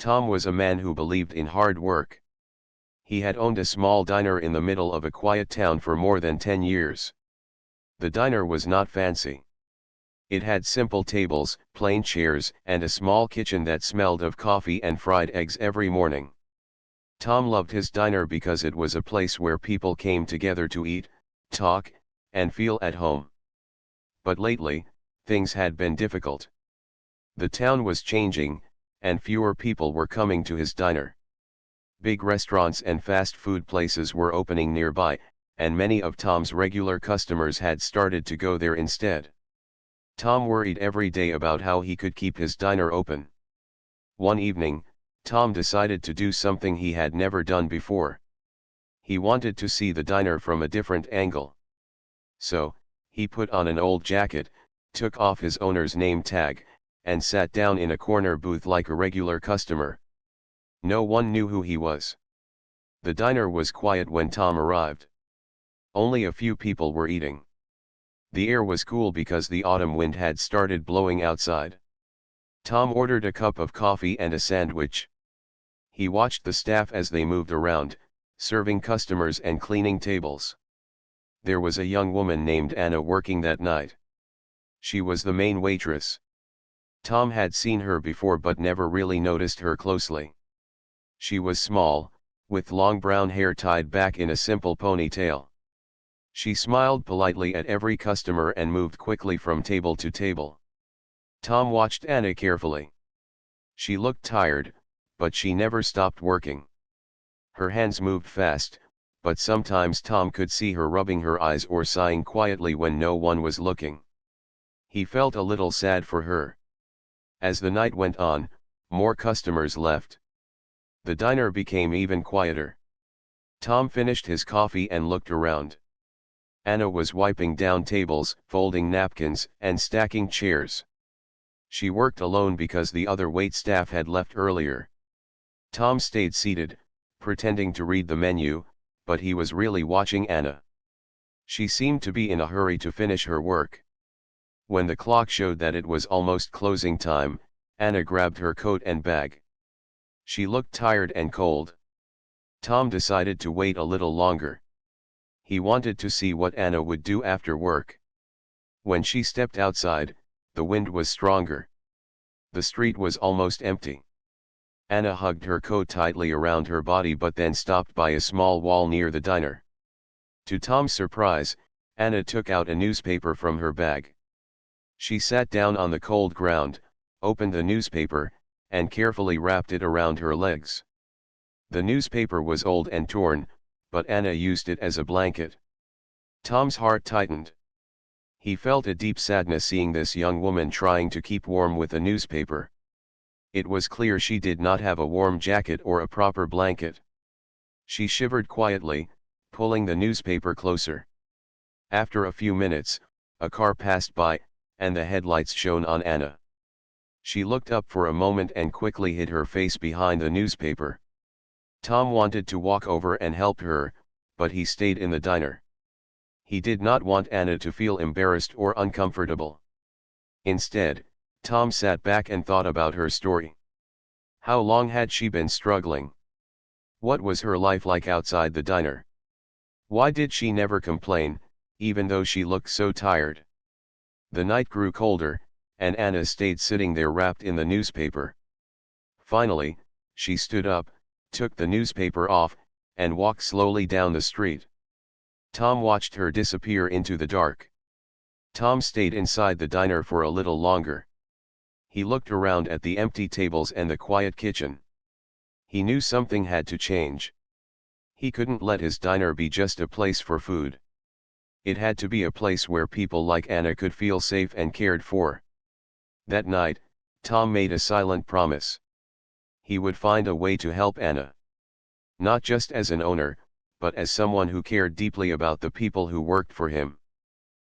Tom was a man who believed in hard work. He had owned a small diner in the middle of a quiet town for more than 10 years. The diner was not fancy. It had simple tables, plain chairs, and a small kitchen that smelled of coffee and fried eggs every morning. Tom loved his diner because it was a place where people came together to eat, talk, and feel at home. But lately, things had been difficult. The town was changing, and fewer people were coming to his diner. Big restaurants and fast food places were opening nearby, and many of Tom's regular customers had started to go there instead. Tom worried every day about how he could keep his diner open. One evening, Tom decided to do something he had never done before. He wanted to see the diner from a different angle. So, he put on an old jacket, took off his owner's name tag, and sat down in a corner booth like a regular customer. No one knew who he was. The diner was quiet when Tom arrived. Only a few people were eating. The air was cool because the autumn wind had started blowing outside. Tom ordered a cup of coffee and a sandwich. He watched the staff as they moved around, serving customers and cleaning tables. There was a young woman named Anna working that night. She was the main waitress. Tom had seen her before but never really noticed her closely. She was small, with long brown hair tied back in a simple ponytail. She smiled politely at every customer and moved quickly from table to table. Tom watched Anna carefully. She looked tired, but she never stopped working. Her hands moved fast, but sometimes Tom could see her rubbing her eyes or sighing quietly when no one was looking. He felt a little sad for her. As the night went on, more customers left. The diner became even quieter. Tom finished his coffee and looked around. Anna was wiping down tables, folding napkins, and stacking chairs. She worked alone because the other waitstaff had left earlier. Tom stayed seated, pretending to read the menu, but he was really watching Anna. She seemed to be in a hurry to finish her work. When the clock showed that it was almost closing time, Anna grabbed her coat and bag. She looked tired and cold. Tom decided to wait a little longer. He wanted to see what Anna would do after work. When she stepped outside, the wind was stronger. The street was almost empty. Anna hugged her coat tightly around her body but then stopped by a small wall near the diner. To Tom's surprise, Anna took out a newspaper from her bag. She sat down on the cold ground, opened the newspaper, and carefully wrapped it around her legs. The newspaper was old and torn, but Anna used it as a blanket. Tom's heart tightened. He felt a deep sadness seeing this young woman trying to keep warm with a newspaper. It was clear she did not have a warm jacket or a proper blanket. She shivered quietly, pulling the newspaper closer. After a few minutes, a car passed by, and the headlights shone on Anna. She looked up for a moment and quickly hid her face behind the newspaper. Tom wanted to walk over and help her, but he stayed in the diner. He did not want Anna to feel embarrassed or uncomfortable. Instead, Tom sat back and thought about her story. How long had she been struggling? What was her life like outside the diner? Why did she never complain, even though she looked so tired? The night grew colder, and Anna stayed sitting there wrapped in the newspaper. Finally, she stood up, took the newspaper off, and walked slowly down the street. Tom watched her disappear into the dark. Tom stayed inside the diner for a little longer. He looked around at the empty tables and the quiet kitchen. He knew something had to change. He couldn't let his diner be just a place for food. It had to be a place where people like Anna could feel safe and cared for. That night, Tom made a silent promise. He would find a way to help Anna. Not just as an owner, but as someone who cared deeply about the people who worked for him.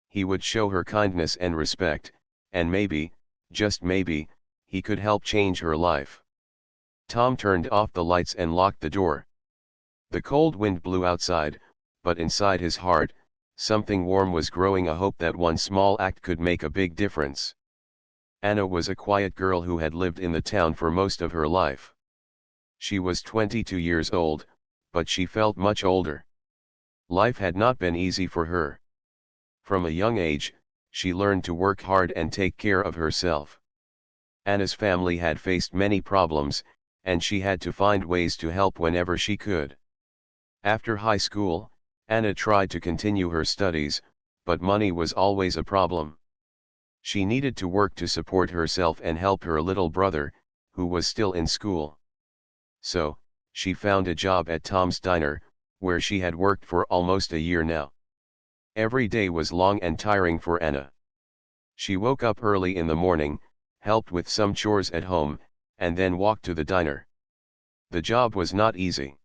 He would show her kindness and respect, and maybe, just maybe, he could help change her life. Tom turned off the lights and locked the door. The cold wind blew outside, but inside his heart, something warm was growing, a hope that one small act could make a big difference. Anna was a quiet girl who had lived in the town for most of her life. She was 22 years old, but she felt much older. Life had not been easy for her. From a young age, she learned to work hard and take care of herself. Anna's family had faced many problems, and she had to find ways to help whenever she could. After high school, Anna tried to continue her studies, but money was always a problem. She needed to work to support herself and help her little brother, who was still in school. So, she found a job at Tom's Diner, where she had worked for almost a year now. Every day was long and tiring for Anna. She woke up early in the morning, helped with some chores at home, and then walked to the diner. The job was not easy.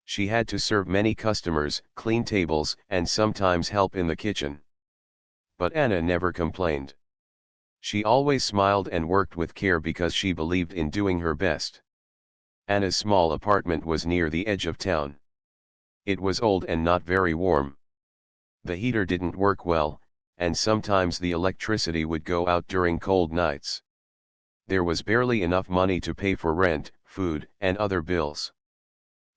She had to serve many customers, clean tables, and sometimes help in the kitchen. But Anna never complained. She always smiled and worked with care because she believed in doing her best. Anna's small apartment was near the edge of town. It was old and not very warm. The heater didn't work well, and sometimes the electricity would go out during cold nights. There was barely enough money to pay for rent, food, and other bills.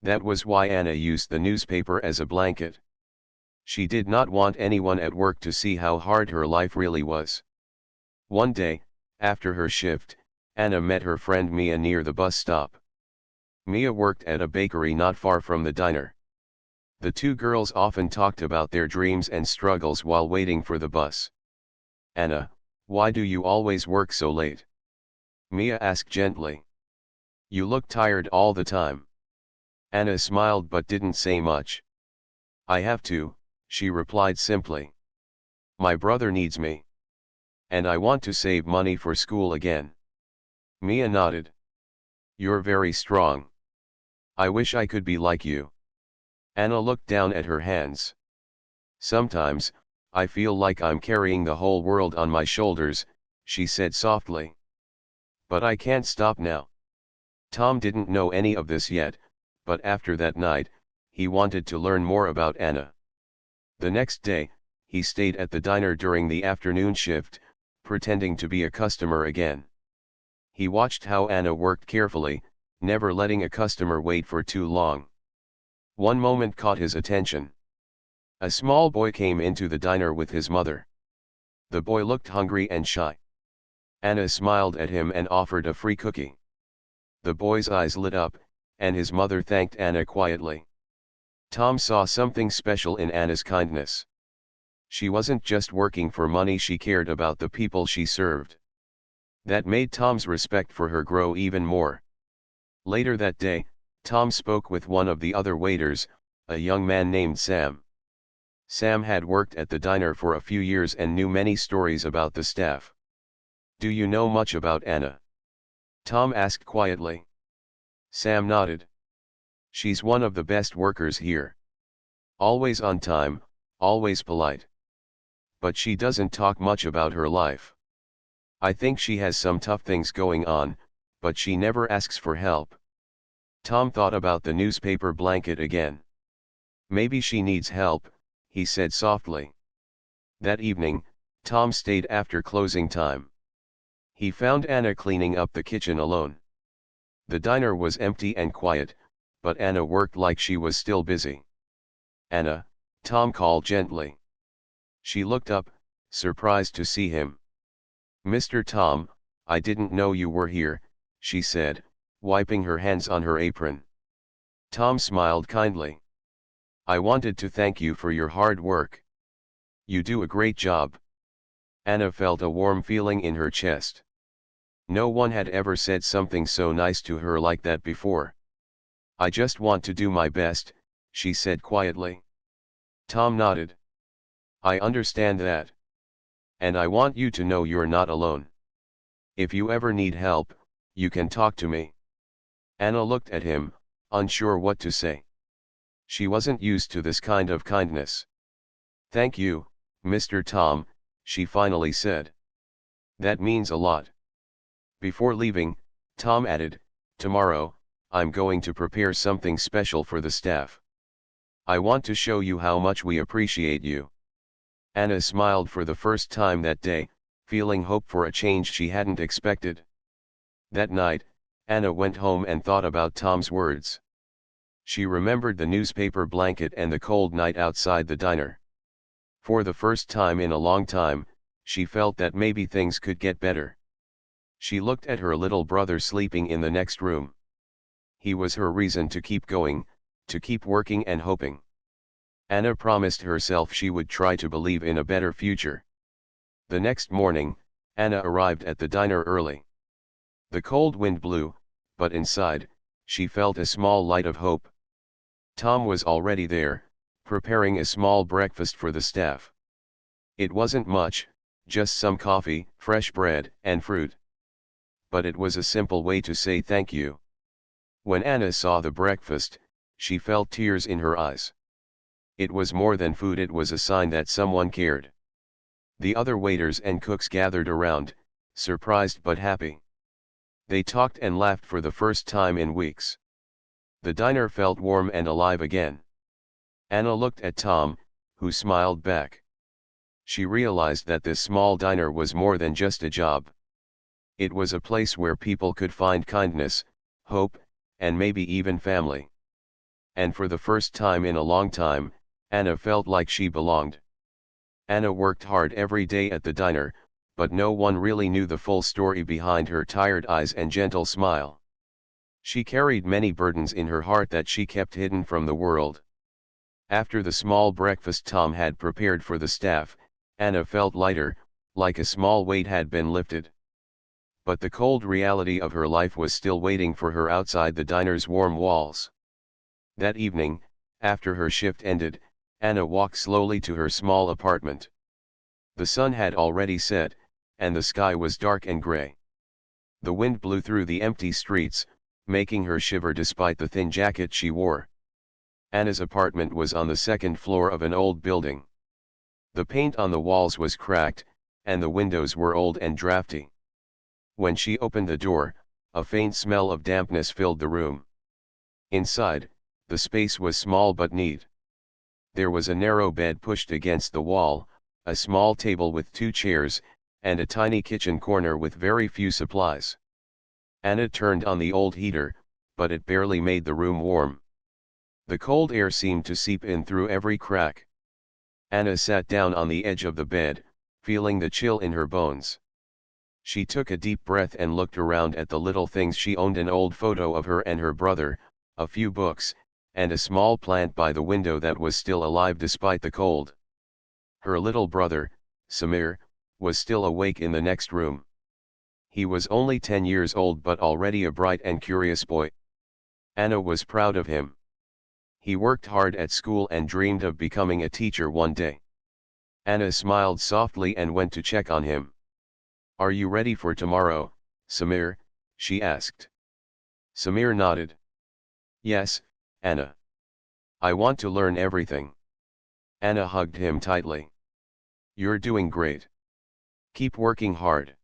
That was why Anna used the newspaper as a blanket. She did not want anyone at work to see how hard her life really was. One day, after her shift, Anna met her friend Mia near the bus stop. Mia worked at a bakery not far from the diner. The two girls often talked about their dreams and struggles while waiting for the bus. "Anna, why do you always work so late?" Mia asked gently. "You look tired all the time." Anna smiled but didn't say much. "I have to," she replied simply. "My brother needs me. And I want to save money for school again." Mia nodded. "You're very strong. I wish I could be like you." Anna looked down at her hands. "Sometimes, I feel like I'm carrying the whole world on my shoulders," she said softly. "But I can't stop now." Tom didn't know any of this yet, but after that night, he wanted to learn more about Anna. The next day, he stayed at the diner during the afternoon shift, pretending to be a customer again. He watched how Anna worked carefully, never letting a customer wait for too long. One moment caught his attention. A small boy came into the diner with his mother. The boy looked hungry and shy. Anna smiled at him and offered a free cookie. The boy's eyes lit up, and his mother thanked Anna quietly. Tom saw something special in Anna's kindness. She wasn't just working for money, she cared about the people she served. That made Tom's respect for her grow even more. Later that day, Tom spoke with one of the other waiters, a young man named Sam. Sam had worked at the diner for a few years and knew many stories about the staff. "Do you know much about Anna?" Tom asked quietly. Sam nodded. "She's one of the best workers here. Always on time, always polite. But she doesn't talk much about her life. I think she has some tough things going on, but she never asks for help." Tom thought about the newspaper blanket again. "Maybe she needs help," he said softly. That evening, Tom stayed after closing time. He found Anna cleaning up the kitchen alone. The diner was empty and quiet, but Anna worked like she was still busy. "Anna," Tom called gently. She looked up, surprised to see him. "Mr. Tom, I didn't know you were here," she said, wiping her hands on her apron. Tom smiled kindly. "I wanted to thank you for your hard work. You do a great job." Anna felt a warm feeling in her chest. No one had ever said something so nice to her like that before. "I just want to do my best," she said quietly. Tom nodded. "I understand that. And I want you to know you're not alone. If you ever need help, you can talk to me." Anna looked at him, unsure what to say. She wasn't used to this kind of kindness. "Thank you, Mr. Tom," she finally said. "That means a lot." Before leaving, Tom added, "Tomorrow, I'm going to prepare something special for the staff. I want to show you how much we appreciate you." Anna smiled for the first time that day, feeling hope for a change she hadn't expected. That night, Anna went home and thought about Tom's words. She remembered the newspaper blanket and the cold night outside the diner. For the first time in a long time, she felt that maybe things could get better. She looked at her little brother sleeping in the next room. He was her reason to keep going, to keep working and hoping. Anna promised herself she would try to believe in a better future. The next morning, Anna arrived at the diner early. The cold wind blew, but inside, she felt a small light of hope. Tom was already there, preparing a small breakfast for the staff. It wasn't much, just some coffee, fresh bread, and fruit. But it was a simple way to say thank you. When Anna saw the breakfast, she felt tears in her eyes. It was more than food, it was a sign that someone cared. The other waiters and cooks gathered around, surprised but happy. They talked and laughed for the first time in weeks. The diner felt warm and alive again. Anna looked at Tom, who smiled back. She realized that this small diner was more than just a job. It was a place where people could find kindness, hope, and maybe even family. And for the first time in a long time, Anna felt like she belonged. Anna worked hard every day at the diner, but no one really knew the full story behind her tired eyes and gentle smile. She carried many burdens in her heart that she kept hidden from the world. After the small breakfast Tom had prepared for the staff, Anna felt lighter, like a small weight had been lifted. But the cold reality of her life was still waiting for her outside the diner's warm walls. That evening, after her shift ended, Anna walked slowly to her small apartment. The sun had already set, and the sky was dark and gray. The wind blew through the empty streets, making her shiver despite the thin jacket she wore. Anna's apartment was on the second floor of an old building. The paint on the walls was cracked, and the windows were old and drafty. When she opened the door, a faint smell of dampness filled the room. Inside, the space was small but neat. There was a narrow bed pushed against the wall, a small table with 2 chairs, and a tiny kitchen corner with very few supplies. Anna turned on the old heater, but it barely made the room warm. The cold air seemed to seep in through every crack. Anna sat down on the edge of the bed, feeling the chill in her bones. She took a deep breath and looked around at the little things she owned: an old photo of her and her brother, a few books, and a small plant by the window that was still alive despite the cold. Her little brother, Samir, was still awake in the next room. He was only 10 years old but already a bright and curious boy. Anna was proud of him. He worked hard at school and dreamed of becoming a teacher one day. Anna smiled softly and went to check on him. "Are you ready for tomorrow, Samir?" she asked. Samir nodded. "Yes, Anna. I want to learn everything." Anna hugged him tightly. "You're doing great. Keep working hard."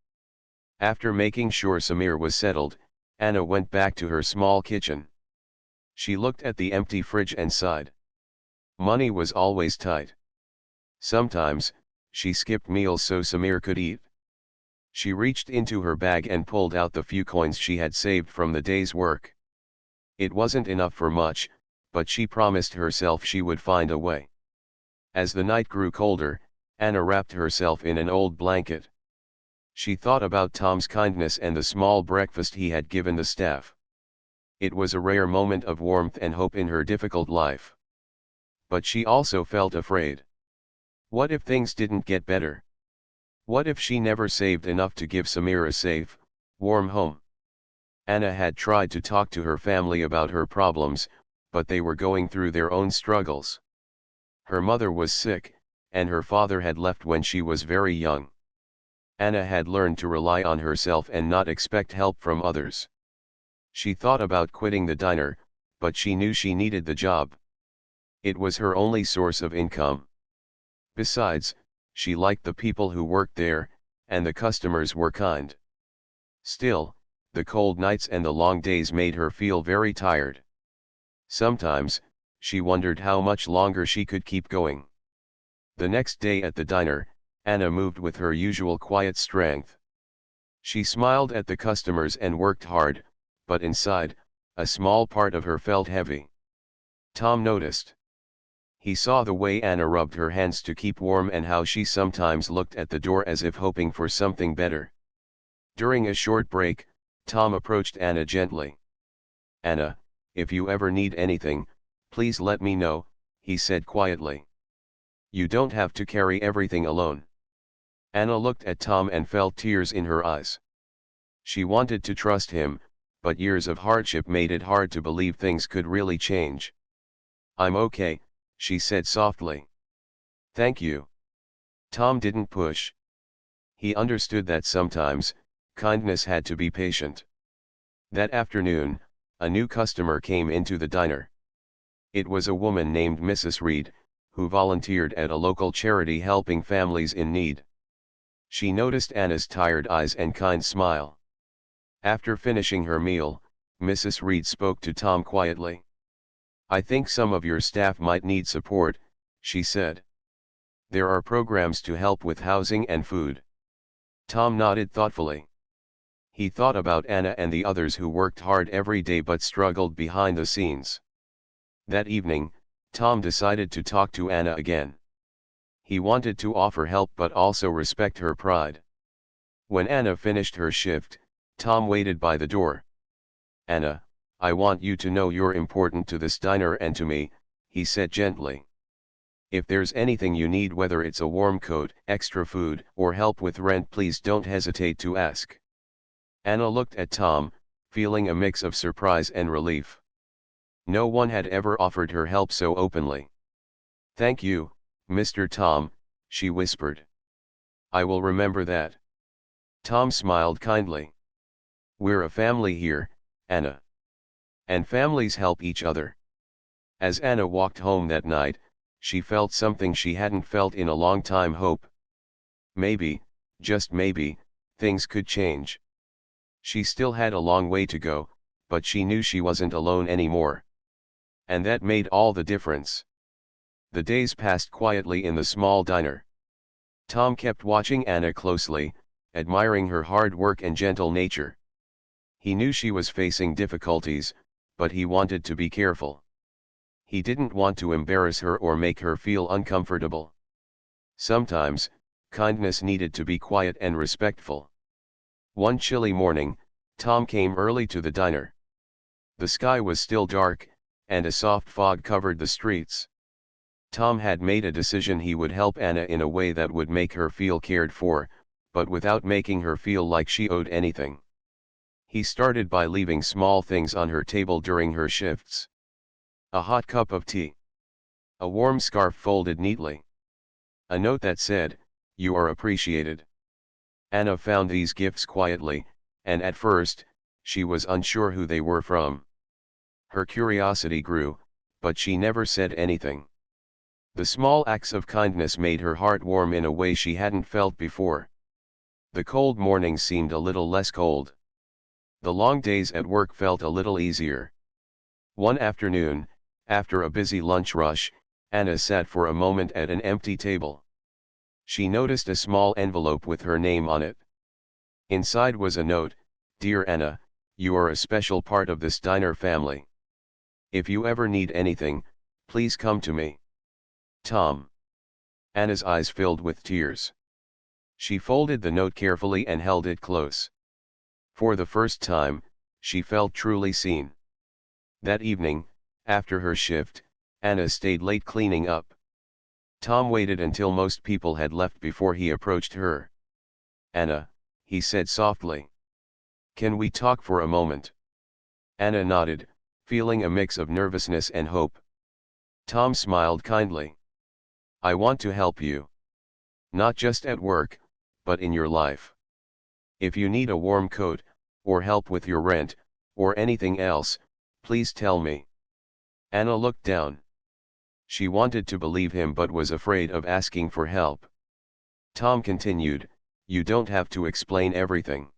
After making sure Samir was settled, Anna went back to her small kitchen. She looked at the empty fridge and sighed. Money was always tight. Sometimes, she skipped meals so Samir could eat. She reached into her bag and pulled out the few coins she had saved from the day's work. It wasn't enough for much, but she promised herself she would find a way. As the night grew colder, Anna wrapped herself in an old blanket. She thought about Tom's kindness and the small breakfast he had given the staff. It was a rare moment of warmth and hope in her difficult life. But she also felt afraid. What if things didn't get better? What if she never saved enough to give Samir a safe, warm home? Anna had tried to talk to her family about her problems, but they were going through their own struggles. Her mother was sick, and her father had left when she was very young. Anna had learned to rely on herself and not expect help from others. She thought about quitting the diner, but she knew she needed the job. It was her only source of income. Besides, she liked the people who worked there, and the customers were kind. Still, the cold nights and the long days made her feel very tired. Sometimes, she wondered how much longer she could keep going. The next day at the diner, Anna moved with her usual quiet strength. She smiled at the customers and worked hard, but inside, a small part of her felt heavy. Tom noticed. He saw the way Anna rubbed her hands to keep warm and how she sometimes looked at the door as if hoping for something better. During a short break, Tom approached Anna gently. "Anna, if you ever need anything, please let me know," he said quietly. "You don't have to carry everything alone." Anna looked at Tom and felt tears in her eyes. She wanted to trust him, but years of hardship made it hard to believe things could really change. "I'm okay," she said softly. "Thank you." Tom didn't push. He understood that sometimes, kindness had to be patient. That afternoon, a new customer came into the diner. It was a woman named Mrs. Reed, who volunteered at a local charity helping families in need. She noticed Anna's tired eyes and kind smile. After finishing her meal, Mrs. Reed spoke to Tom quietly. "I think some of your staff might need support," she said. "There are programs to help with housing and food." Tom nodded thoughtfully. He thought about Anna and the others who worked hard every day but struggled behind the scenes. That evening, Tom decided to talk to Anna again. He wanted to offer help but also respect her pride. When Anna finished her shift, Tom waited by the door. "Anna, I want you to know you're important to this diner and to me," he said gently. "If there's anything you need, whether it's a warm coat, extra food, or help with rent, please don't hesitate to ask." Anna looked at Tom, feeling a mix of surprise and relief. No one had ever offered her help so openly. "Thank you, Mr. Tom," she whispered. "I will remember that." Tom smiled kindly. "We're a family here, Anna. And families help each other." As Anna walked home that night, she felt something she hadn't felt in a long time: hope. Maybe, just maybe, things could change. She still had a long way to go, but she knew she wasn't alone anymore. And that made all the difference. The days passed quietly in the small diner. Tom kept watching Anna closely, admiring her hard work and gentle nature. He knew she was facing difficulties, but he wanted to be careful. He didn't want to embarrass her or make her feel uncomfortable. Sometimes, kindness needed to be quiet and respectful. One chilly morning, Tom came early to the diner. The sky was still dark, and a soft fog covered the streets. Tom had made a decision: he would help Anna in a way that would make her feel cared for, but without making her feel like she owed anything. He started by leaving small things on her table during her shifts. A hot cup of tea. A warm scarf folded neatly. A note that said, "You are appreciated." Anna found these gifts quietly, and at first, she was unsure who they were from. Her curiosity grew, but she never said anything. The small acts of kindness made her heart warm in a way she hadn't felt before. The cold mornings seemed a little less cold. The long days at work felt a little easier. One afternoon, after a busy lunch rush, Anna sat for a moment at an empty table. She noticed a small envelope with her name on it. Inside was a note: "Dear Anna, you are a special part of this diner family. If you ever need anything, please come to me. Tom." Anna's eyes filled with tears. She folded the note carefully and held it close. For the first time, she felt truly seen. That evening, after her shift, Anna stayed late cleaning up. Tom waited until most people had left before he approached her. "Anna," he said softly. "Can we talk for a moment?" Anna nodded, feeling a mix of nervousness and hope. Tom smiled kindly. "I want to help you. Not just at work, but in your life. If you need a warm coat, or help with your rent, or anything else, please tell me." Anna looked down. She wanted to believe him but was afraid of asking for help. Tom continued, "You don't have to explain everything.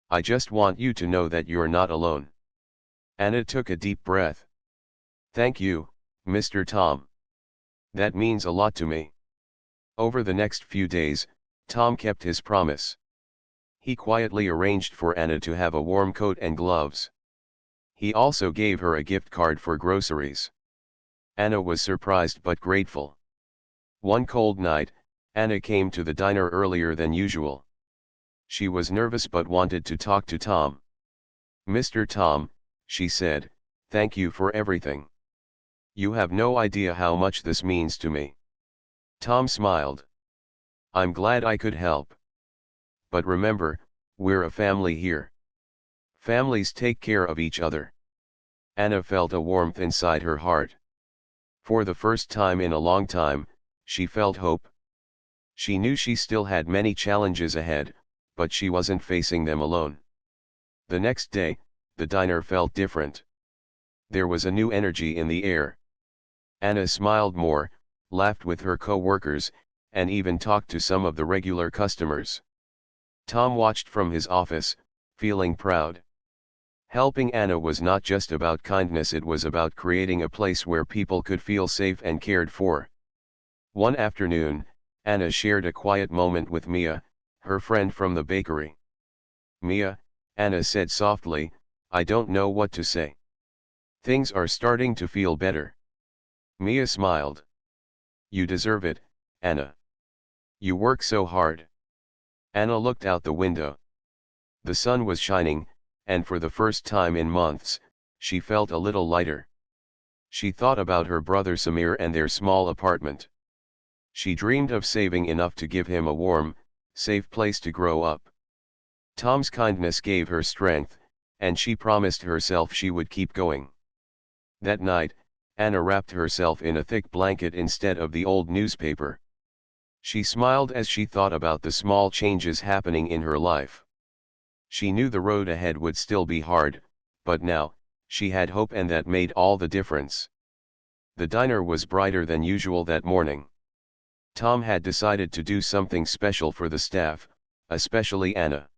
I just want you to know that you're not alone." Anna took a deep breath. "Thank you, Mr. Tom. That means a lot to me." Over the next few days, Tom kept his promise. He quietly arranged for Anna to have a warm coat and gloves. He also gave her a gift card for groceries. Anna was surprised but grateful. One cold night, Anna came to the diner earlier than usual. She was nervous but wanted to talk to Tom. "Mr. Tom," she said, "thank you for everything. You have no idea how much this means to me." Tom smiled. "I'm glad I could help. But remember, we're a family here. Families take care of each other." Anna felt a warmth inside her heart. For the first time in a long time, she felt hope. She knew she still had many challenges ahead, but she wasn't facing them alone. The next day, the diner felt different. There was a new energy in the air. Anna smiled more, laughed with her co-workers, and even talked to some of the regular customers. Tom watched from his office, feeling proud. Helping Anna was not just about kindness, it was about creating a place where people could feel safe and cared for. One afternoon, Anna shared a quiet moment with Mia, her friend from the bakery. "Mia," Anna said softly, "I don't know what to say. Things are starting to feel better." Mia smiled. "You deserve it, Anna. You work so hard." Anna looked out the window. The sun was shining, and for the first time in months, she felt a little lighter. She thought about her brother Samir and their small apartment. She dreamed of saving enough to give him a warm, safe place to grow up. Tom's kindness gave her strength, and she promised herself she would keep going. That night, Anna wrapped herself in a thick blanket instead of the old newspaper. She smiled as she thought about the small changes happening in her life. She knew the road ahead would still be hard, but now, she had hope, and that made all the difference. The diner was brighter than usual that morning. Tom had decided to do something special for the staff, especially Anna.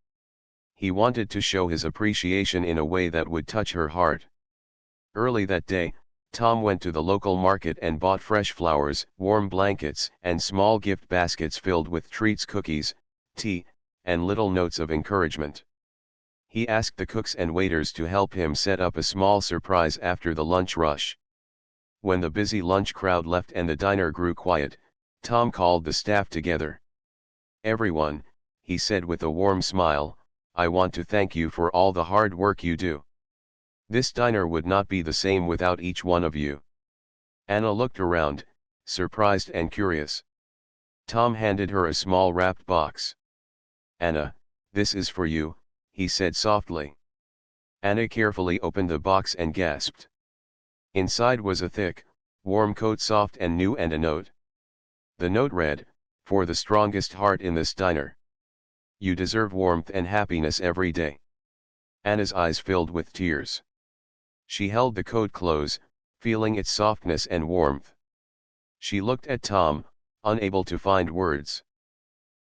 He wanted to show his appreciation in a way that would touch her heart. Early that day, Tom went to the local market and bought fresh flowers, warm blankets, and small gift baskets filled with treats, cookies, tea, and little notes of encouragement. He asked the cooks and waiters to help him set up a small surprise after the lunch rush. When the busy lunch crowd left and the diner grew quiet, Tom called the staff together. "Everyone," he said with a warm smile, "I want to thank you for all the hard work you do. This diner would not be the same without each one of you." Anna looked around, surprised and curious. Tom handed her a small wrapped box. "Anna, this is for you," he said softly. Anna carefully opened the box and gasped. Inside was a thick, warm coat, soft and new, and a note. The note read, "For the strongest heart in this diner. You deserve warmth and happiness every day." Anna's eyes filled with tears. She held the coat close, feeling its softness and warmth. She looked at Tom, unable to find words.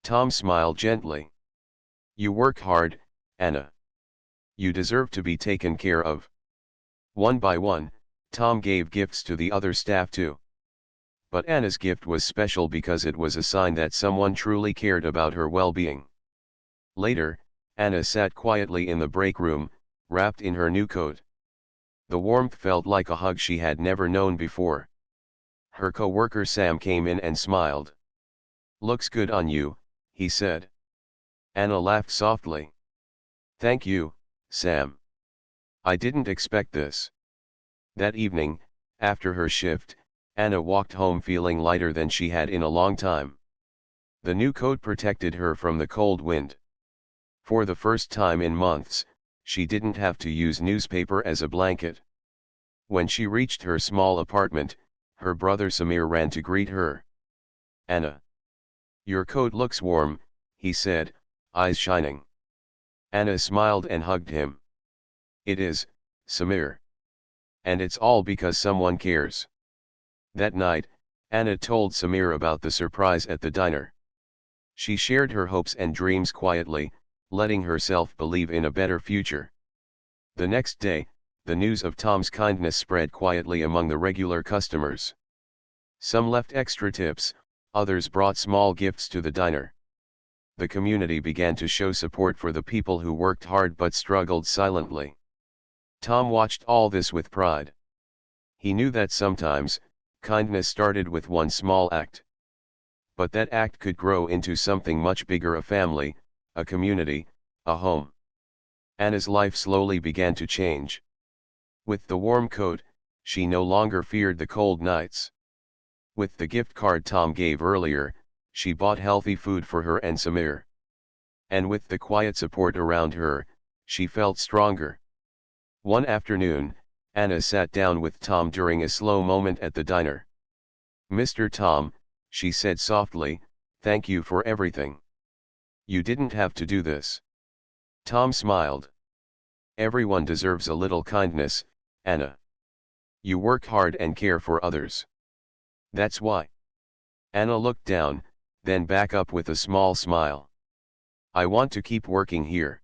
Tom smiled gently. "You work hard, Anna. You deserve to be taken care of." One by one, Tom gave gifts to the other staff too. But Anna's gift was special because it was a sign that someone truly cared about her well-being. Later, Anna sat quietly in the break room, wrapped in her new coat. The warmth felt like a hug she had never known before. Her co-worker Sam came in and smiled. "Looks good on you," he said. Anna laughed softly. "Thank you, Sam. I didn't expect this." That evening, after her shift, Anna walked home feeling lighter than she had in a long time. The new coat protected her from the cold wind. For the first time in months, she didn't have to use newspaper as a blanket. When she reached her small apartment, her brother Samir ran to greet her. "Anna, your coat looks warm," he said, eyes shining. Anna smiled and hugged him. "It is, Samir. And it's all because someone cares." That night, Anna told Samir about the surprise at the diner. She shared her hopes and dreams quietly, letting herself believe in a better future. The next day, the news of Tom's kindness spread quietly among the regular customers. Some left extra tips, others brought small gifts to the diner. The community began to show support for the people who worked hard but struggled silently. Tom watched all this with pride. He knew that sometimes, kindness started with one small act. But that act could grow into something much bigger: a family, a community, a home. Anna's life slowly began to change. With the warm coat, she no longer feared the cold nights. With the gift card Tom gave earlier, she bought healthy food for her and Samir. And with the quiet support around her, she felt stronger. One afternoon, Anna sat down with Tom during a slow moment at the diner. "Mr. Tom," she said softly, "thank you for everything. You didn't have to do this." Tom smiled. "Everyone deserves a little kindness, Anna. You work hard and care for others. That's why." Anna looked down, then back up with a small smile. "I want to keep working here.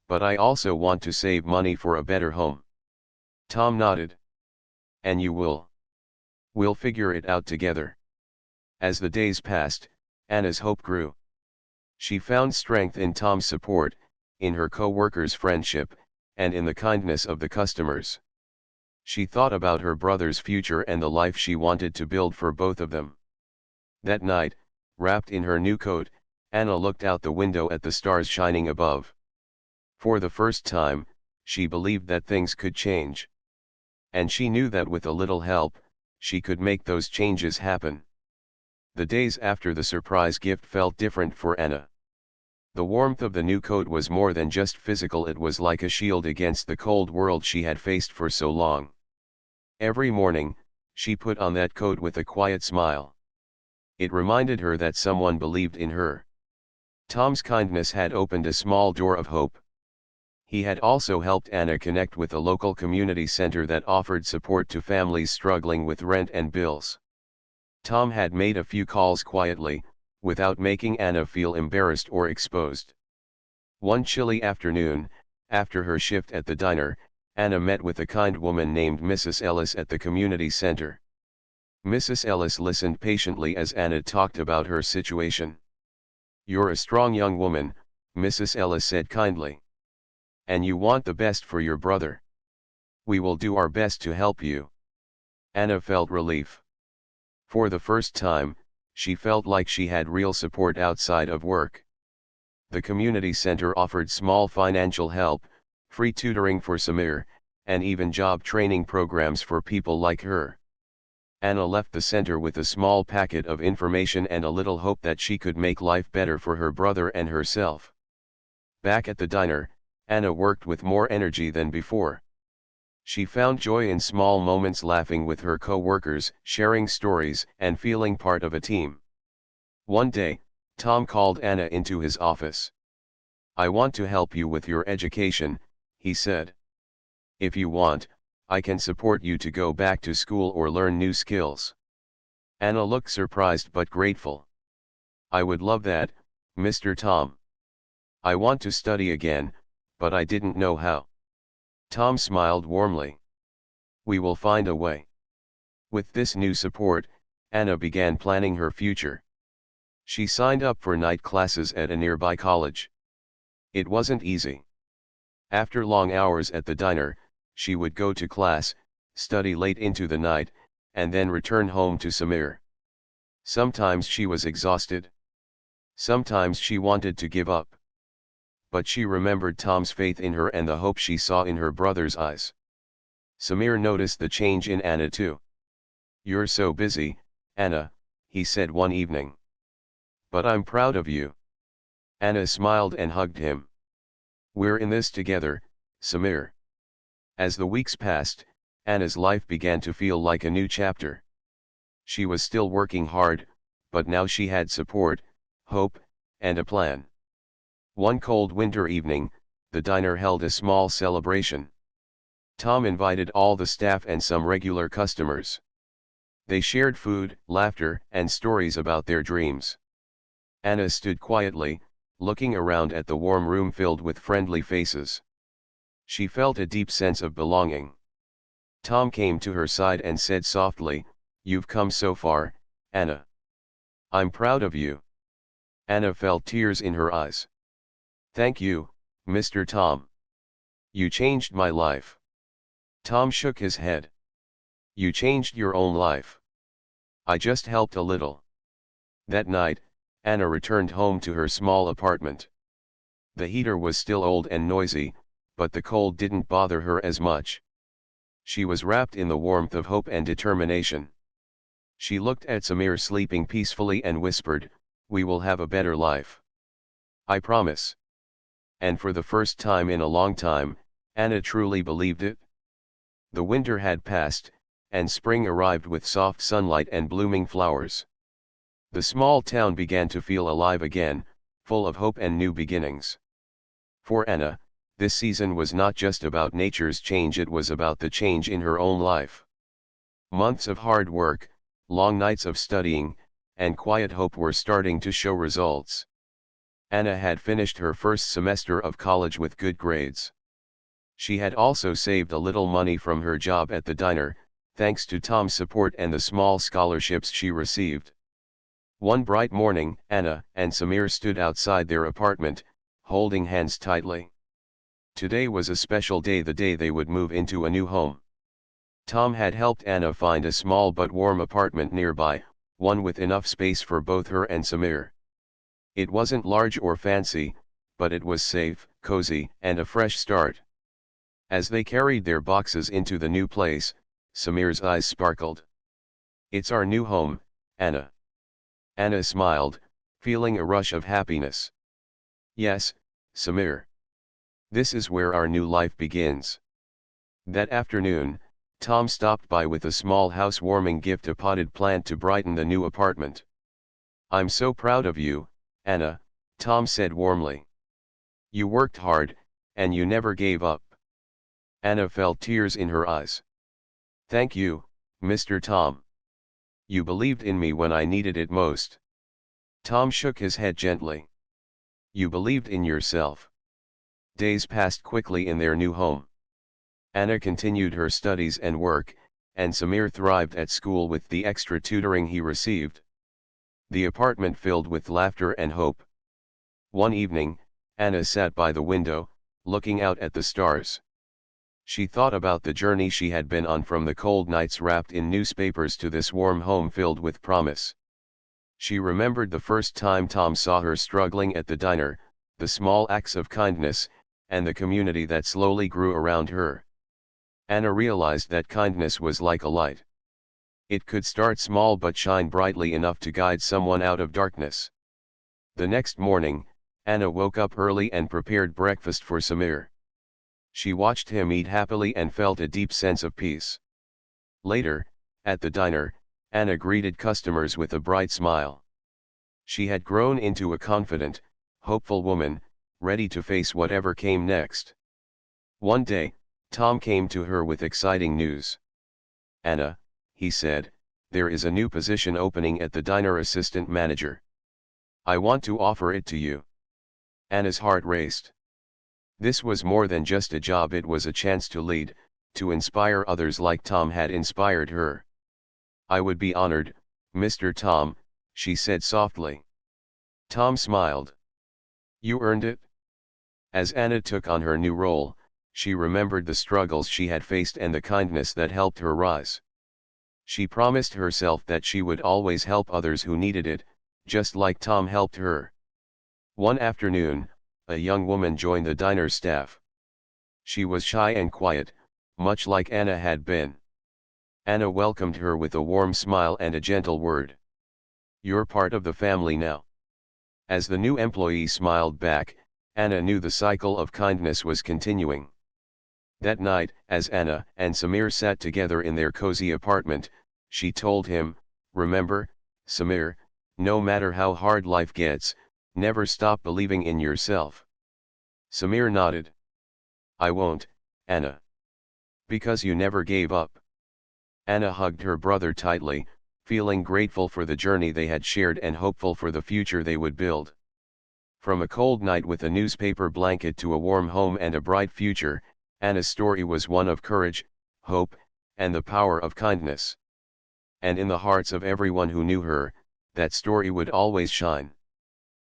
But I also want to save money for a better home." Tom nodded. "And you will?" "We'll figure it out together." As the days passed, Anna's hope grew. She found strength in Tom's support, in her co-workers' friendship, and in the kindness of the customers. She thought about her brother's future and the life she wanted to build for both of them. That night, wrapped in her new coat, Anna looked out the window at the stars shining above. For the first time, she believed that things could change. And she knew that with a little help, she could make those changes happen. The days after the surprise gift felt different for Anna. The warmth of the new coat was more than just physical; it was like a shield against the cold world she had faced for so long. Every morning, she put on that coat with a quiet smile. It reminded her that someone believed in her. Tom's kindness had opened a small door of hope. He had also helped Anna connect with a local community center that offered support to families struggling with rent and bills. Tom had made a few calls quietly, without making Anna feel embarrassed or exposed. One chilly afternoon, after her shift at the diner, Anna met with a kind woman named Mrs. Ellis at the community center. Mrs. Ellis listened patiently as Anna talked about her situation. "You're a strong young woman," Mrs. Ellis said kindly. "And you want the best for your brother. We will do our best to help you." Anna felt relief. For the first time, she felt like she had real support outside of work. The community center offered small financial help, free tutoring for Samir, and even job training programs for people like her. Anna left the center with a small packet of information and a little hope that she could make life better for her brother and herself. Back at the diner, Anna worked with more energy than before. She found joy in small moments, laughing with her co-workers, sharing stories, and feeling part of a team. One day, Tom called Anna into his office. "I want to help you with your education," he said. "If you want, I can support you to go back to school or learn new skills." Anna looked surprised but grateful. "I would love that, Mr. Tom. I want to study again, but I didn't know how." Tom smiled warmly. "We will find a way." With this new support, Anna began planning her future. She signed up for night classes at a nearby college. It wasn't easy. After long hours at the diner, she would go to class, study late into the night, and then return home to Samir. Sometimes she was exhausted. Sometimes she wanted to give up. But she remembered Tom's faith in her and the hope she saw in her brother's eyes. Samir noticed the change in Anna too. "You're so busy, Anna," he said one evening. "But I'm proud of you." Anna smiled and hugged him. "We're in this together, Samir." As the weeks passed, Anna's life began to feel like a new chapter. She was still working hard, but now she had support, hope, and a plan. One cold winter evening, the diner held a small celebration. Tom invited all the staff and some regular customers. They shared food, laughter, and stories about their dreams. Anna stood quietly, looking around at the warm room filled with friendly faces. She felt a deep sense of belonging. Tom came to her side and said softly, "You've come so far, Anna. I'm proud of you." Anna felt tears in her eyes. "Thank you, Mr. Tom. You changed my life." Tom shook his head. You changed your own life. I just helped a little. That night, Anna returned home to her small apartment. The heater was still old and noisy, but the cold didn't bother her as much. She was wrapped in the warmth of hope and determination. She looked at Samir sleeping peacefully and whispered, "We will have a better life. I promise." And for the first time in a long time, Anna truly believed it. The winter had passed, and spring arrived with soft sunlight and blooming flowers. The small town began to feel alive again, full of hope and new beginnings. For Anna, this season was not just about nature's change, it was about the change in her own life. Months of hard work, long nights of studying, and quiet hope were starting to show results. Anna had finished her first semester of college with good grades. She had also saved a little money from her job at the diner, thanks to Tom's support and the small scholarships she received. One bright morning, Anna and Samir stood outside their apartment, holding hands tightly. Today was a special day, the day they would move into a new home. Tom had helped Anna find a small but warm apartment nearby, one with enough space for both her and Samir. It wasn't large or fancy, but it was safe, cozy, and a fresh start. As they carried their boxes into the new place, Samir's eyes sparkled. "It's our new home, Anna." Anna smiled, feeling a rush of happiness. "Yes, Samir. This is where our new life begins." That afternoon, Tom stopped by with a small housewarming gift, a potted plant to brighten the new apartment. "I'm so proud of you, Anna," Tom said warmly. "You worked hard, and you never gave up." Anna felt tears in her eyes. "Thank you, Mr. Tom. You believed in me when I needed it most." Tom shook his head gently. "You believed in yourself." Days passed quickly in their new home. Anna continued her studies and work, and Samir thrived at school with the extra tutoring he received. The apartment filled with laughter and hope. One evening, Anna sat by the window, looking out at the stars. She thought about the journey she had been on, from the cold nights wrapped in newspapers to this warm home filled with promise. She remembered the first time Tom saw her struggling at the diner, the small acts of kindness, and the community that slowly grew around her. Anna realized that kindness was like a light. It could start small but shine brightly enough to guide someone out of darkness. The next morning, Anna woke up early and prepared breakfast for Samir. She watched him eat happily and felt a deep sense of peace. Later, at the diner, Anna greeted customers with a bright smile. She had grown into a confident, hopeful woman, ready to face whatever came next. One day, Tom came to her with exciting news. "Anna," he said, "there is a new position opening at the diner, assistant manager. I want to offer it to you." Anna's heart raced. This was more than just a job, it was a chance to lead, to inspire others like Tom had inspired her. "I would be honored, Mr. Tom," she said softly. Tom smiled. "You earned it." As Anna took on her new role, she remembered the struggles she had faced and the kindness that helped her rise. She promised herself that she would always help others who needed it, just like Tom helped her. One afternoon, a young woman joined the diner staff. She was shy and quiet, much like Anna had been. Anna welcomed her with a warm smile and a gentle word. "You're part of the family now." As the new employee smiled back, Anna knew the cycle of kindness was continuing. That night, as Anna and Samir sat together in their cozy apartment, she told him, "Remember, Samir, no matter how hard life gets, never stop believing in yourself." Samir nodded. "I won't, Anna. Because you never gave up." Anna hugged her brother tightly, feeling grateful for the journey they had shared and hopeful for the future they would build. From a cold night with a newspaper blanket to a warm home and a bright future, Anna's story was one of courage, hope, and the power of kindness. And in the hearts of everyone who knew her, that story would always shine.